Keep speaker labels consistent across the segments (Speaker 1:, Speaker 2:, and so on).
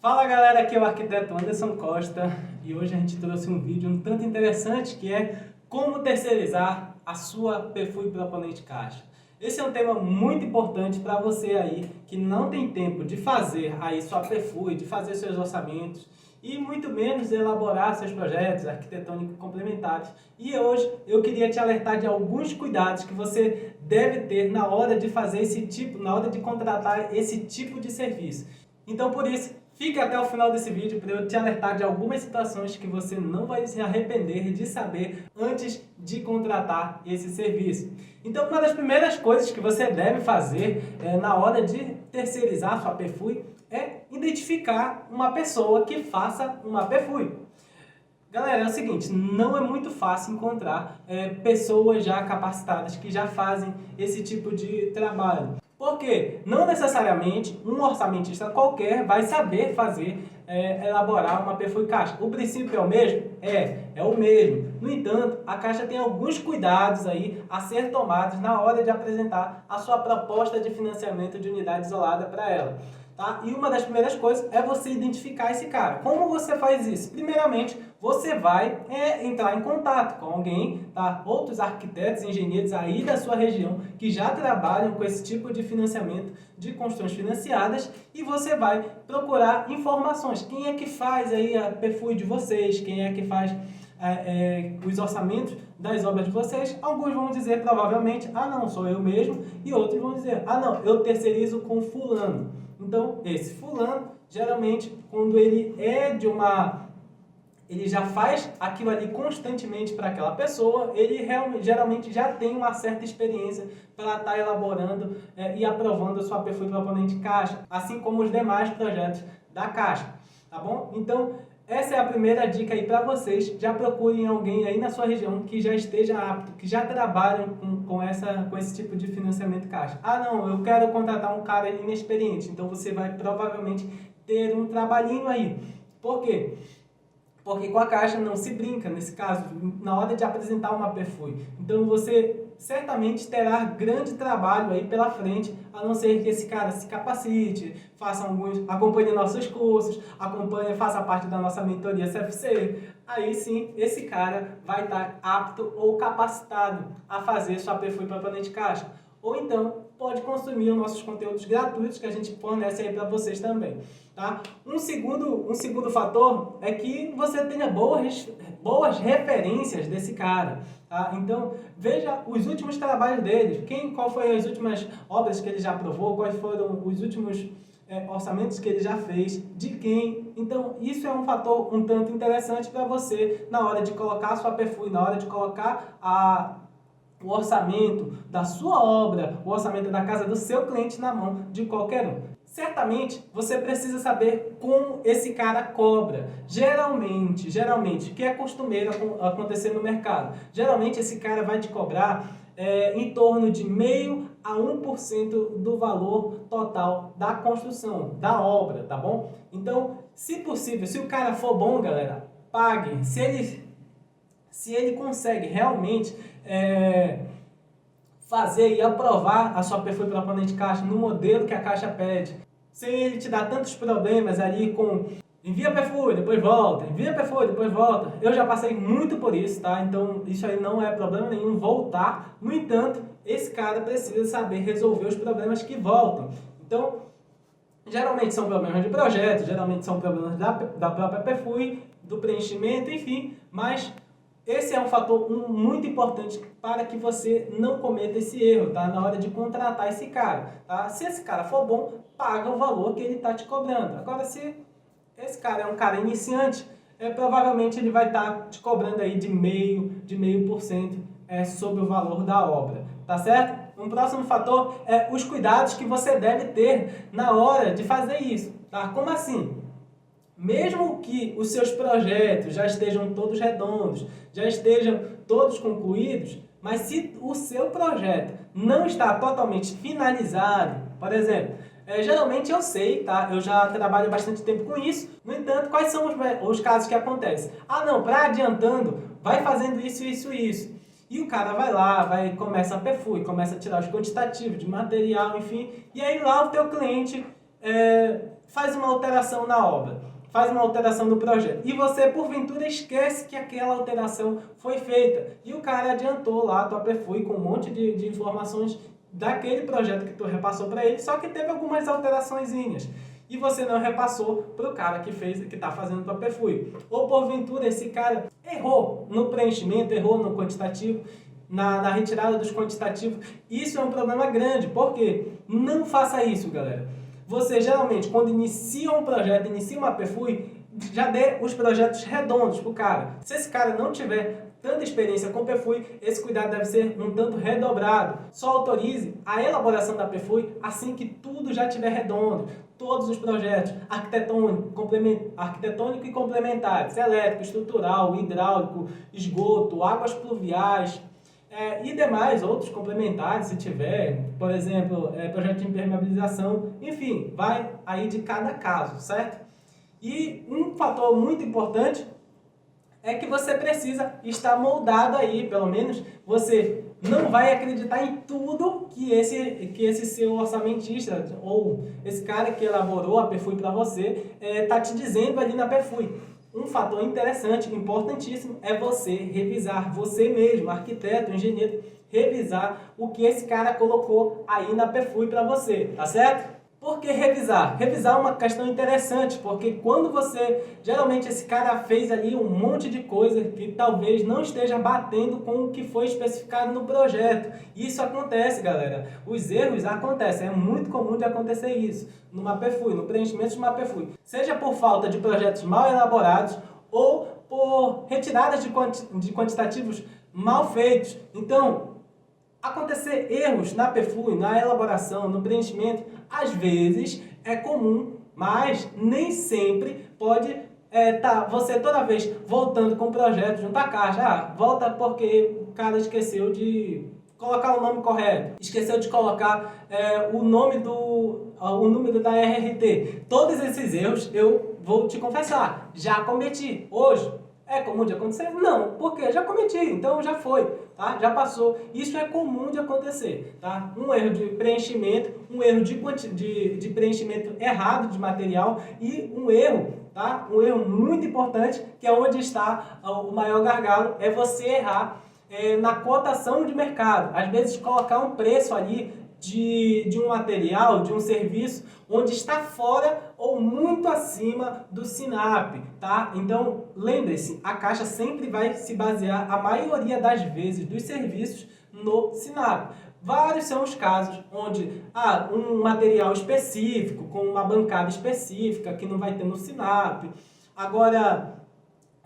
Speaker 1: Fala galera, aqui é o arquiteto Anderson Costa e hoje a gente trouxe um vídeo um tanto interessante que é como terceirizar a sua perfil proponente caixa. Esse é um tema muito importante para você aí que não tem tempo de fazer aí sua perfil, de fazer seus orçamentos e muito menos elaborar seus projetos arquitetônicos complementares. E hoje eu queria te alertar de alguns cuidados que você deve ter na hora de fazer na hora de contratar esse tipo de serviço. Então por isso, fique até o final desse vídeo para eu te alertar de algumas situações que você não vai se arrepender de saber antes de contratar esse serviço. Então, uma das primeiras coisas que você deve fazer na hora de terceirizar sua perfil é identificar uma pessoa que faça uma perfil. Galera, é o seguinte, não é muito fácil encontrar pessoas já capacitadas que já fazem esse tipo de trabalho. Porque não necessariamente um orçamentista qualquer vai saber elaborar uma perfil caixa. O princípio é o mesmo? É o mesmo. No entanto, a Caixa tem alguns cuidados aí a ser tomados na hora de apresentar a sua proposta de financiamento de unidade isolada para ela. Tá? E uma das primeiras coisas é você identificar esse cara. Como você faz isso? Primeiramente, você vai entrar em contato com alguém, tá? Outros arquitetos, engenheiros aí da sua região que já trabalham com esse tipo de financiamento de construções financiadas e você vai procurar informações. Quem é que faz aí a perfil de vocês? Quem é que faz os orçamentos das obras de vocês? Alguns vão dizer provavelmente, ah não, sou eu mesmo, e outros vão dizer, ah não, eu terceirizo com fulano. Então, esse fulano, geralmente, quando ele ele já faz aquilo ali constantemente para aquela pessoa, ele geralmente já tem uma certa experiência para estar elaborando e aprovando a sua perfil proponente caixa, assim como os demais projetos da Caixa, tá bom? Então, essa é a primeira dica aí para vocês. Já procurem alguém aí na sua região que já esteja apto, que já trabalham com esse tipo de financiamento caixa. Ah não, eu quero contratar um cara inexperiente, então você vai provavelmente ter um trabalhinho aí. Por quê? Porque com a Caixa não se brinca, nesse caso, na hora de apresentar uma perfil. Então você certamente terá grande trabalho aí pela frente, a não ser que esse cara se capacite, acompanhe nossos cursos, faça parte da nossa mentoria CFC. Aí sim, esse cara vai estar apto ou capacitado a fazer sua perfil proponente caixa. Ou então, pode consumir os nossos conteúdos gratuitos que a gente fornece aí para vocês também. Tá? Um segundo fator é que você tenha boas referências desse cara. Tá? Então, veja os últimos trabalhos dele, qual foi as últimas obras que ele já aprovou, quais foram os últimos orçamentos que ele já fez, de quem. Então, isso é um fator um tanto interessante para você na hora de colocar a sua perfil, na hora de colocar o orçamento da sua obra, o orçamento da casa do seu cliente na mão de qualquer um. Certamente, você precisa saber como esse cara cobra. Geralmente, o que é costumeiro acontecer no mercado? Geralmente, esse cara vai te cobrar em torno de 0,5% a 1% do valor total da construção, da obra, tá bom? Então, se possível, se o cara for bom, galera, pague. Se ele consegue realmente fazer e aprovar a sua perfil proponente caixa no modelo que a Caixa pede, sem ele te dar tantos problemas ali com envia perfil, depois volta, envia perfil, depois volta. Eu já passei muito por isso, tá? Então isso aí não é problema nenhum voltar. No entanto, esse cara precisa saber resolver os problemas que voltam. Então, geralmente são problemas de projeto, geralmente são problemas da própria perfil, do preenchimento, enfim, mas esse é um fator muito importante para que você não cometa esse erro, tá? Na hora de contratar esse cara, tá? Se esse cara for bom, paga o valor que ele está te cobrando. Agora, se esse cara é um cara iniciante, provavelmente ele vai estar te cobrando aí de 0,5% sobre o valor da obra, tá certo? Um próximo fator é os cuidados que você deve ter na hora de fazer isso, tá? Como assim? Mesmo que os seus projetos já estejam todos redondos, já estejam todos concluídos, mas se o seu projeto não está totalmente finalizado, por exemplo, geralmente eu sei, tá? Eu já trabalho bastante tempo com isso, no entanto, quais são os casos que acontecem? Ah não, para adiantando, vai fazendo isso, isso e isso. E o cara vai lá, começa a perfil, começa a tirar os quantitativos de material, enfim, e aí lá o teu cliente faz uma alteração na obra, faz uma alteração no projeto, e você, porventura, esquece que aquela alteração foi feita, e o cara adiantou lá a tua APFUI com um monte de informações daquele projeto que tu repassou para ele, só que teve algumas alteraçõezinhas, e você não repassou para o cara que está fazendo tua APFUI. Ou, porventura, esse cara errou no preenchimento, errou no quantitativo, na retirada dos quantitativos. Isso é um problema grande. Por quê? Não faça isso, galera. Você, geralmente, quando inicia um projeto, inicia uma APFUI, já dê os projetos redondos pro cara. Se esse cara não tiver tanta experiência com APFUI, esse cuidado deve ser um tanto redobrado. Só autorize a elaboração da APFUI assim que tudo já estiver redondo. Todos os projetos arquitetônico e complementares, elétrico, estrutural, hidráulico, esgoto, águas pluviais, e demais outros complementares, se tiver, por exemplo, projeto de impermeabilização, enfim, vai aí de cada caso, certo? E um fator muito importante é que você precisa estar moldado aí, pelo menos você não vai acreditar em tudo que esse seu orçamentista ou esse cara que elaborou a APFUI para você está te dizendo ali na APFUI. Um fator interessante, importantíssimo, é você revisar, você mesmo, arquiteto, engenheiro, revisar o que esse cara colocou aí na APFUI para você, tá certo? Por que revisar? Revisar é uma questão interessante, porque quando geralmente esse cara fez ali um monte de coisa que talvez não esteja batendo com o que foi especificado no projeto. Isso acontece, galera. Os erros acontecem, é muito comum de acontecer isso numa APFUI, no preenchimento de uma APFUI. Seja por falta de projetos mal elaborados ou por retiradas de quantitativos mal feitos. Então, acontecer erros na APFUI, na elaboração, no preenchimento, às vezes é comum, mas nem sempre pode você toda vez voltando com o projeto junto à caixa. Volta porque o cara esqueceu de colocar o nome correto, esqueceu de colocar o número da RRT. Todos esses erros, eu vou te confessar, já cometi hoje. É comum de acontecer? Não, porque já cometi, então já foi, tá? Já passou. Isso é comum de acontecer, tá? Um erro de preenchimento, um erro de preenchimento errado de material e um erro, tá? Um erro muito importante, que é onde está o maior gargalo, é você errar na cotação de mercado. Às vezes colocar um preço ali de um material, de um serviço, onde está fora ou muito acima do SINAP, tá? Então, lembre-se, a Caixa sempre vai se basear, a maioria das vezes, dos serviços no SINAP. Vários são os casos onde um material específico, com uma bancada específica, que não vai ter no SINAP. Agora,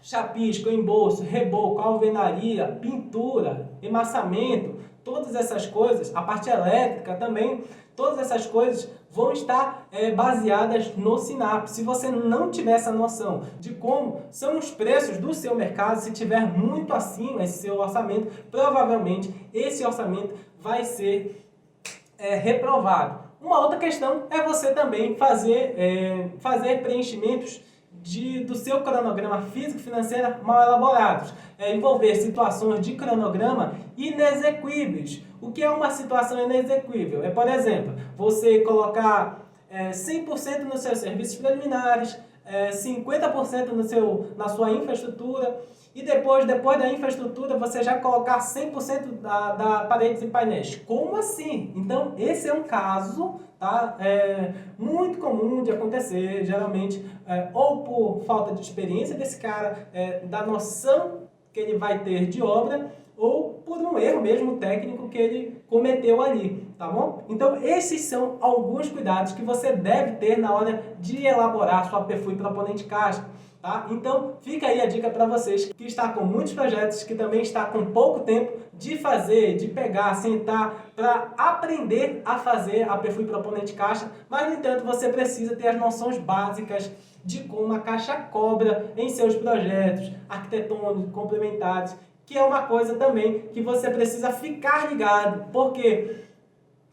Speaker 1: chapisco, embolso, reboco, alvenaria, pintura, emassamento, todas essas coisas, a parte elétrica também, todas essas coisas vão estar baseadas no SINAP. Se você não tiver essa noção de como são os preços do seu mercado, se tiver muito acima esse seu orçamento, provavelmente esse orçamento vai ser reprovado. Uma outra questão é você também fazer preenchimentos do seu cronograma físico-financeiro mal elaborados, envolver situações de cronograma inexequíveis. O que é uma situação inexequível? Por exemplo, você colocar 100% nos seus serviços preliminares, 50% na sua infraestrutura, e depois da infraestrutura você já colocar 100% da paredes e painéis. Como assim? Então, esse é um caso, tá? Muito comum de acontecer, geralmente, ou por falta de experiência desse cara, da noção que ele vai ter de obra, ou por um erro mesmo técnico que ele cometeu ali, tá bom? Então, esses são alguns cuidados que você deve ter na hora de elaborar sua APFUI proponente caixa. Tá? Então, fica aí a dica para vocês que está com muitos projetos, que também está com pouco tempo de fazer, de pegar, sentar para aprender a fazer a APFUI proponente caixa, mas, no entanto, você precisa ter as noções básicas de como a caixa cobra em seus projetos arquitetônicos, complementares, que é uma coisa também que você precisa ficar ligado, porque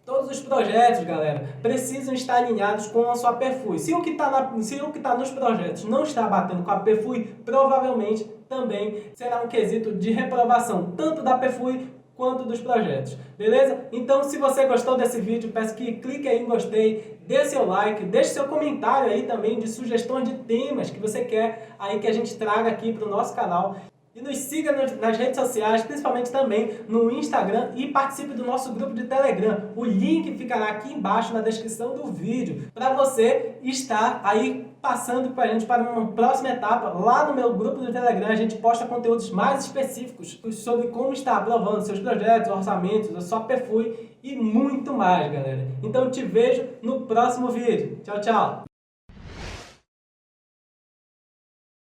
Speaker 1: todos os projetos, galera, precisam estar alinhados com a sua APFUI. Se o que está nos projetos não está batendo com a APFUI, provavelmente também será um quesito de reprovação, tanto da APFUI quanto dos projetos, beleza? Então, se você gostou desse vídeo, peço que clique aí em gostei, dê seu like, deixe seu comentário aí também de sugestões de temas que você quer aí que a gente traga aqui para o nosso canal. E nos siga nas redes sociais, principalmente também no Instagram, e participe do nosso grupo de Telegram. O link ficará aqui embaixo na descrição do vídeo, para você estar aí passando com a gente para uma próxima etapa. Lá no meu grupo do Telegram a gente posta conteúdos mais específicos sobre como está aprovando seus projetos, orçamentos, a sua Perfui e muito mais, galera. Então te vejo no próximo vídeo. Tchau, tchau!